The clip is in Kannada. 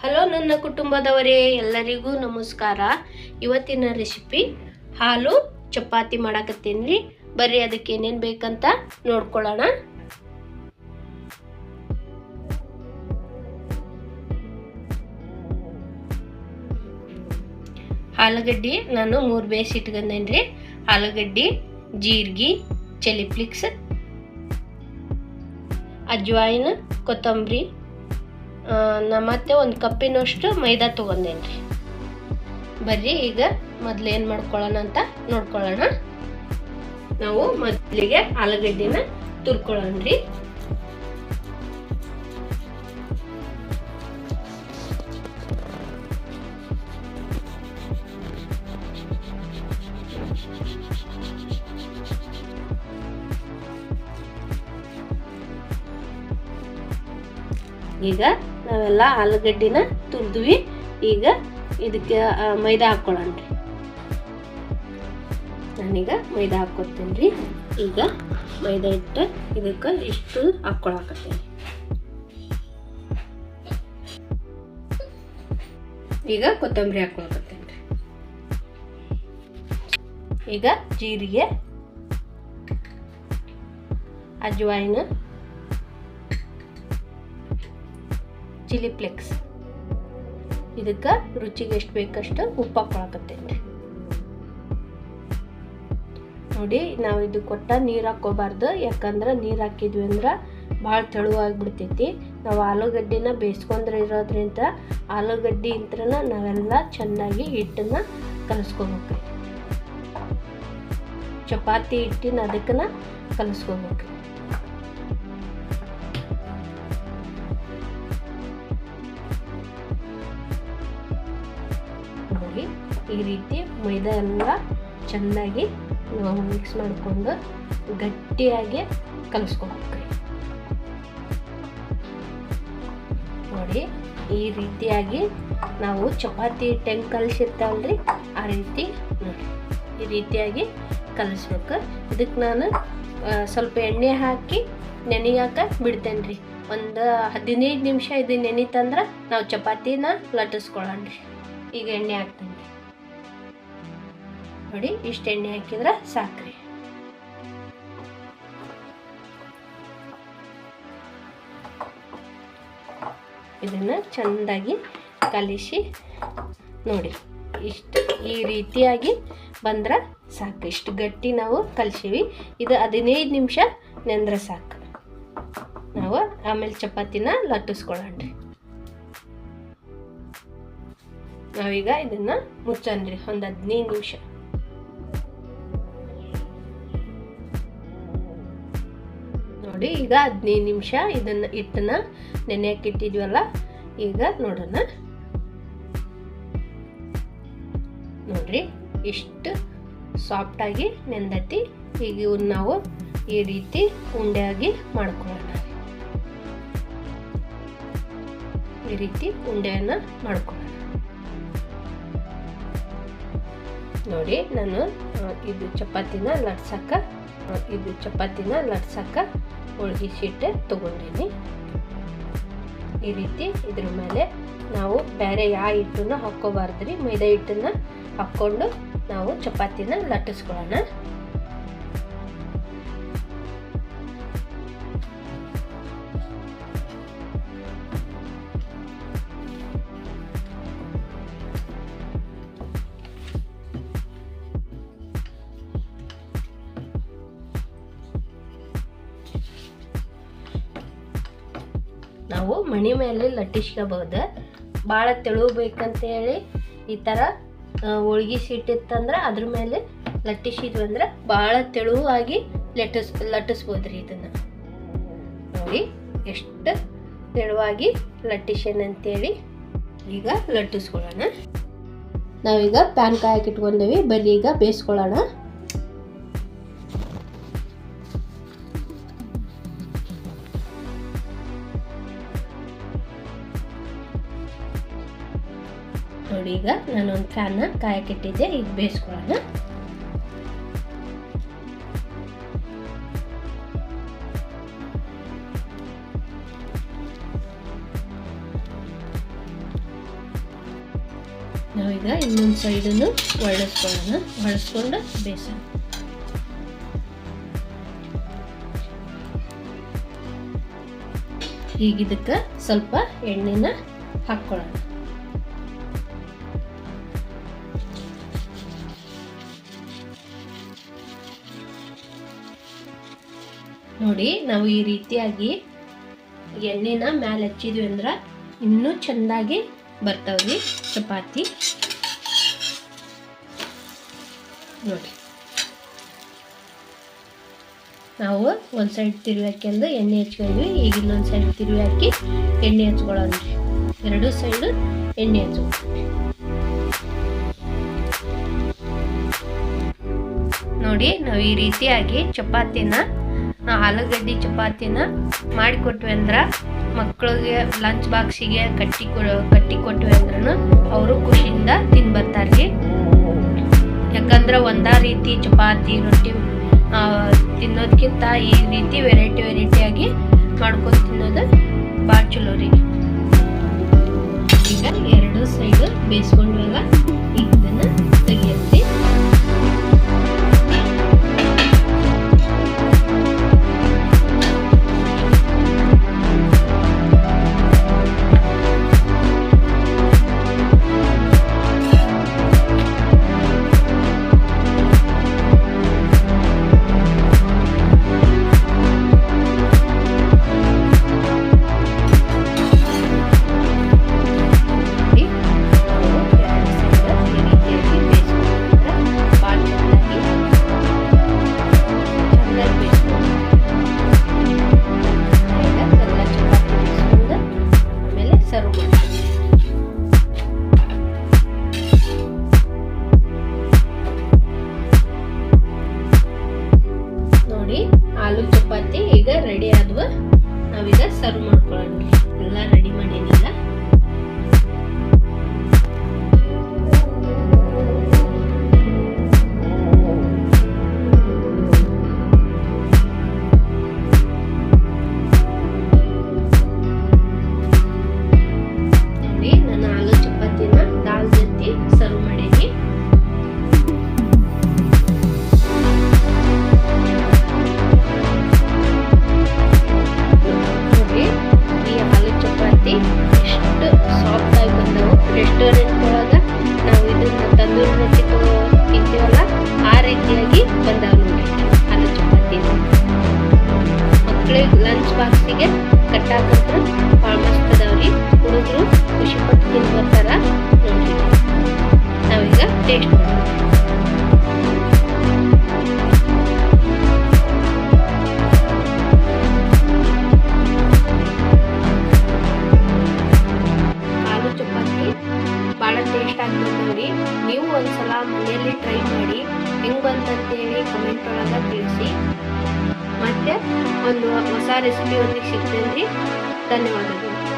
ಹಲೋ ನನ್ನ ಕುಟುಂಬದವರೇ, ಎಲ್ಲರಿಗೂ ನಮಸ್ಕಾರ. ಇವತ್ತಿನ ರೆಸಿಪಿ ಹಾಲು ಚಪಾತಿ ಮಾಡಾಕತ್ತೀನಿ. ಬರ್ರಿ ಅದಕ್ಕೆ ಏನೇನು ಬೇಕಂತ ನೋಡ್ಕೊಳ್ಳೋಣ. ಆಲೂಗಡ್ಡಿ ನಾನು 3 ಬೇಯಿಸಿ ಇಟ್ಕೊಂಡೇನ್ರಿ. ಆಲೂಗಡ್ಡಿ, ಜೀರಿಗೆ, ಚಿಲ್ಲಿ ಫ್ಲೇಕ್ಸ್, ಅಜ್ವಾಯಿನ, ಕೊತ್ತಂಬರಿ, ಮತ್ತೆ ಒಂದು ಕಪ್ಪಿನಷ್ಟು ಮೈದಾ ತೊಗೊಂಡೇನ್ರಿ. ಬರ್ರಿ ಈಗ ಮೊದಲೇನು ಮಾಡ್ಕೊಳ್ಳೋಣ ಅಂತ ನೋಡ್ಕೊಳ್ಳೋಣ. ನಾವು ಮೊದಲಿಗೆ ಆಲೂಗಡ್ಡಿನ ತುರ್ಕೊಳ್ಳೋಣ್ರಿ. ಈಗ ನಾವೆಲ್ಲ ಆಲೂಗಡ್ಡಿನ ತುರಿದ್ವಿ. ಈಗ ಇದಕ್ಕೆ ಮೈದಾ ಹಾಕ್ಕೊಳ್ಳೋಣ್ರಿ. ನಾನೀಗ ಮೈದಾ ಹಾಕ್ಕೊತೀನಿ. ಈಗ ಮೈದಾ ಇಟ್ಟು ಇದಕ್ಕೆ ಇಷ್ಟು ಹಾಕ್ಕೊಳಕತ್ತೀನಿ. ಈಗ ಕೊತ್ತಂಬರಿ ಹಾಕ್ಕೊಳಕತ್ತೀನಿ. ಈಗ ಜೀರಿಗೆ, ಅಜ್ವಾಯಿನ, ಚಿಲ್ಲಿ ಫ್ಲೇಕ್ಸ್, ಇದಕ್ಕೆ ರುಚಿಗೆ ಎಷ್ಟು ಬೇಕಷ್ಟು ಉಪ್ಪು ಹಾಕ್ಕೊಳಕತ್ತೇನೆ. ನೋಡಿ, ನಾವು ಇದು ಕೊಟ್ಟ ನೀರು ಹಾಕ್ಕೋಬಾರ್ದು. ಯಾಕಂದ್ರೆ ನೀರು ಹಾಕಿದ್ವಿ ಅಂದ್ರೆ ಭಾಳ ತೆಳುವಾಗಿಬಿಡ್ತೈತಿ. ನಾವು ಆಲೂಗಡ್ಡಿನ ಬೇಯಿಸ್ಕೊಂಡ್ರೆ ಇರೋದ್ರಿಂದ ಆಲೂಗಡ್ಡಿ ಇಂತ್ರನ ನಾವೆಲ್ಲ ಚೆನ್ನಾಗಿ ಹಿಟ್ಟನ್ನು ಕಲಿಸ್ಕೋಬೇಕ್ರಿ. ಚಪಾತಿ ಹಿಟ್ಟಿನ ಅದಕ್ಕನ ಕಲಿಸ್ಕೋಬೇಕ್ರಿ. ನೋಡಿ, ಈ ರೀತಿ ಮೈದಾ ಎಲ್ಲ ಚೆನ್ನಾಗಿ ನಾವು ಮಿಕ್ಸ್ ಮಾಡಿಕೊಂಡು ಗಟ್ಟಿಯಾಗಿ ಕಲಿಸ್ಕೊಬೇಕ್ರಿ. ನೋಡಿ, ಈ ರೀತಿಯಾಗಿ ನಾವು ಚಪಾತಿ ಹಿಟ್ಟು ಹೆಂಗೆ ಕಲಿಸಿರ್ತಾವಲ್ರಿ ಆ ರೀತಿ ನೋಡಿ ಈ ರೀತಿಯಾಗಿ ಕಲಿಸ್ಬೇಕು. ಇದಕ್ಕೆ ನಾನು ಸ್ವಲ್ಪ ಎಣ್ಣೆ ಹಾಕಿ ನೆನೆಯಾಕ ಬಿಡ್ತೇನೆ ರೀ. ಒಂದು 15 ನಿಮಿಷ ಇದು ನೆನಿತಂದ್ರೆ ನಾವು ಚಪಾತಿನ ಲಟ್ಟಿಸ್ಕೊಳ್ಳೋಣ್ರಿ. ಈಗ ಎಣ್ಣೆ ಹಾಕ್ತೇನೆ ನೋಡಿ. ಇಷ್ಟು ಎಣ್ಣೆ ಹಾಕಿದ್ರೆ ಸಾಕ್ರಿ. ಇದನ್ನ ಚೆಂದಾಗಿ ಕಲಿಸಿ ನೋಡಿ. ಇಷ್ಟು ಈ ರೀತಿಯಾಗಿ ಬಂದ್ರೆ ಸಾಕು. ಇಷ್ಟು ಗಟ್ಟಿ ನಾವು ಕಲಿಸೀವಿ. ಇದು 15 ನಿಮಿಷ ನೆಂದ್ರೆ ಸಾಕು. ನಾವು ಆಮೇಲೆ ಚಪಾತಿನ ಲಟ್ಟಿಸ್ಕೊಳ್ಳೋಣ್ರಿ. ನಾವೀಗ ಇದನ್ನ ಮುಚ್ಚನ್ರಿ ಒಂದು 15 ನಿಮಿಷ. ನೋಡಿ, ಈಗ 15 ನಿಮಿಷ ಇದನ್ನ ಹಿಟ್ಟನ್ನ ನೆನೆಯಕ್ಕೆ ಇಟ್ಟಿದ್ವಲ್ಲ. ಈಗ ನೋಡೋಣ. ನೋಡ್ರಿ, ಇಷ್ಟು ಸಾಫ್ಟಾಗಿ ನೆಂದತಿ. ಈಗ ಇವನ್ನ ನಾವು ಈ ರೀತಿ ಉಂಡೆಯಾಗಿ ಮಾಡ್ಕೊಳ್ಳೋಣ. ಈ ರೀತಿ ಉಂಡೆಯನ್ನ ಮಾಡ್ಕೊಳ್ಳೋಣ. ನೋಡಿ, ನಾನು ಇದು ಚಪಾತಿನ ಲಟ್ಸಕ್ಕ ಹೋಳಿಗೆ ಶೀಟ್ ತಗೊಂಡೀನಿ. ಈ ರೀತಿ ಇದ್ರ ಮೇಲೆ ನಾವು ಬೇರೆ ಯಾವ ಹಿಟ್ಟನ್ನು ಹಾಕ್ಕೋಬಾರ್ದ್ರಿ. ಮೈದಾ ಹಿಟ್ಟನ್ನ ಹಾಕ್ಕೊಂಡು ನಾವು ಚಪಾತಿನ ಲಟ್ಟಿಸ್ಕೊಳ್ಳೋಣ. ನಾವು ಮಣಿ ಮೇಲೆ ಲಟ್ಟಿಸ್ಕೋಬಹುದು. ಭಾಳ ತೆಳು ಬೇಕಂತೇಳಿ ಈ ಥರ ಹೋಳ್ಗೆ ಸಿಟ್ಟಿತ್ತಂದ್ರೆ ಅದ್ರ ಮೇಲೆ ಲಟ್ಟಿಸಿದ್ವಿ ಅಂದ್ರೆ ಭಾಳ ತೆಳುವಾಗಿ ಲಟ್ಟಿಸ್ಬೋದ್ರಿ. ಇದನ್ನು ನೋಡಿ ಎಷ್ಟು ತೆಳುವಾಗಿ ಲಟ್ಟಿಸೇನಂತೇಳಿ. ಈಗ ಲಟ್ಟಿಸ್ಕೊಳ್ಳೋಣ. ನಾವೀಗ ಪ್ಯಾನ್ ಕಾಯಕ್ಕೆ ಇಟ್ಕೊಂಡೇವಿ. ಬರೀ ಈಗ ಬೇಯಿಸ್ಕೊಳ್ಳೋಣ. ನೋಡಿ, ಈಗ ನಾನೊಂದು ಫ್ಯಾನ್ನ ಕಾಯಕ್ಕಿಟ್ಟಿದ್ದೆ. ಈಗ ಬೇಯಿಸ್ಕೊಳ್ಳೋಣ. ನಾವೀಗ ಇನ್ನೊಂದು ಸೈಡನ್ನು ಹೊಳಿಸ್ಕೊಂಡು ಬೇಯಿಸೋಣ. ಈಗ ಇದಕ್ಕೆ ಸ್ವಲ್ಪ ಎಣ್ಣೆನ ಹಾಕ್ಕೊಳ್ಳೋಣ. ನೋಡಿ, ನಾವು ಈ ರೀತಿಯಾಗಿ ಎಣ್ಣೆನ ಮ್ಯಾಲೆ ಹಚ್ಚಿದ್ವಿ ಅಂದ್ರೆ ಇನ್ನೂ ಚೆಂದಾಗಿ ಬರ್ತಾವ್ರಿ ಚಪಾತಿ. ನೋಡಿ, ನಾವು ಒಂದು ಸೈಡ್ ತಿರುವಿ ಹಾಕ್ಯಂದು ಎಣ್ಣೆ ಹಚ್ಕೊಂಡ್ವಿ. ಈಗ ಇನ್ನೊಂದು ಸೈಡ್ ತಿರುವಿ ಹಾಕಿ ಎಣ್ಣೆ ಹಚ್ಕೊಳ್ಳೋಣ. ಎರಡು ಸೈಡು ಎಣ್ಣೆ ಹಚ್ಕೊ. ನೋಡಿ, ನಾವು ಈ ರೀತಿಯಾಗಿ ಚಪಾತಿನ ಆಲೂಗಡ್ಡೆ ಚಪಾತಿನ ಮಾಡಿಕೊಟ್ವಿ ಅಂದ್ರೆ ಮಕ್ಕಳಿಗೆ ಲಂಚ್ ಬಾಕ್ಸಿಗೆ ಕಟ್ಟಿ ಕೊಟ್ವಿ ಅಂದ್ರೂ ಅವರು ಖುಷಿಯಿಂದ ತಿಂದು ಬರ್ತಾರ್ರಿ. ಯಾಕಂದ್ರೆ ಒಂದೇ ರೀತಿ ಚಪಾತಿ ರೊಟ್ಟಿ ತಿನ್ನೋದಕ್ಕಿಂತ ಈ ರೀತಿ ವೆರೈಟಿಯಾಗಿ ಮಾಡ್ಕೊಂಡು ತಿನ್ನೋದು ಭಾಳ ಚಲೋ ರೀ. ಈಗ ಎರಡು ಸೈಡು ಬೇಯಿಸ್ಕೊಂಡ್ವಲ್ಲ, ಈಗ ಇದನ್ನು ತೆಗಿಯತ್ತಿ. ನೋಡಿ, ಆಲೂ ಚಪಾತಿ ಈಗ ರೆಡಿ ಆದ್ವು. ನಾವೀಗ ಸರ್ವ್ ಮಾಡ್ಕೊಳ್ಳೋಣ. ಎಲ್ಲ ರೆಡಿ ಮಾಡೀನಿಲ್ಲ. ನೋಡಿ, ನಾನು ಆಲೂ ಚಪಾತಿನ ದಾಲ್ ಜೊತೆ ಸರ್ವ್ ಮಾಡೀನಿ. ಎಷ್ಟು ಸಾಫ್ಟ್ ಆಗಿ ಬಂದವು. ರೆಸ್ಟೋರೆಂಟ್ ಒಳಗೆ ನಾವು ಇದನ್ನ ತಂದೂರಿ ರೊಟ್ಟಿ ತಿಂತೀವಲ್ಲ, ಆ ರೀತಿಯಾಗಿ ಬಂದಾವ ನೋಡಿ ಆಲೂ ಚಪಾತಿ. ಮಕ್ಕಳಿಗೆ ಲಂಚ್ ಬಾಕ್ಸಿಗೆ ಕಟ್ಟಾಕಂದ್ರೆ ಭಾಳ ಮಸ್ತ್ ಅದಾವ್ರಿ. ಹುಡುಗರು ಖುಷಿ ಪಟ್ಟು ತಿಂದು ಬರ್ತಾರ. ನೋಡ್ರಿ, ನಾವೀಗ ಟೇಸ್ಟ್ ಮಾಡೋಣ. ಭಾಳ ಟೇಸ್ಟ್ ಆಗಿ ಬಂದವ್ರಿ. ನೀವು ಒಂದ್ಸಲ ಮನೆಯಲ್ಲಿ ಟ್ರೈ ಮಾಡಿ ಹೆಂಗೆ ಬಂತಂತೇಳಿ ಕಮೆಂಟ್ ಒಳಗೆ ತಿಳಿಸಿ. ಮತ್ತೆ ಒಂದು ಹೊಸ ರೆಸಿಪಿ ಒಂದಿಗೆ ಸಿಗ್ತೇನೆ ರೀ. ಧನ್ಯವಾದಗಳು.